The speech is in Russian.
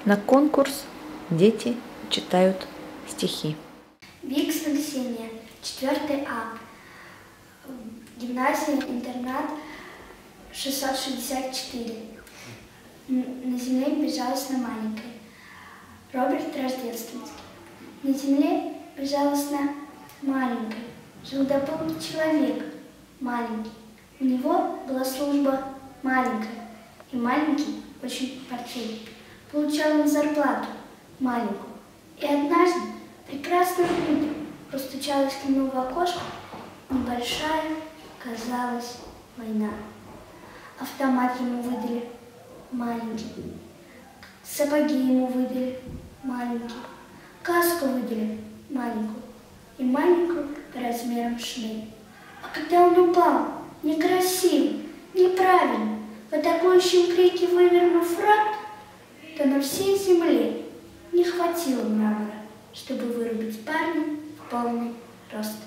На конкурс дети читают стихи. Виксна Ксения, 4 А. Гимназия-интернат 664. На земле безжалостно маленькой. Роберт Рождественский. На земле безжалостно маленькой жил добрый человек маленький. У него была служба маленькая и маленький очень портфель. Получал он зарплату маленькую. И однажды прекрасным утром постучалась к нему в окошко небольшая, казалось, война. Автомат ему выдали маленький, сапоги ему выдали маленькие, каску выдали маленькую и маленькую размером шмель. А когда он упал, некрасиво, неправильно, в атакующем крике вывернув фракт, то на всей земле не хватило мрамора, чтобы вырубить парня в полный рост.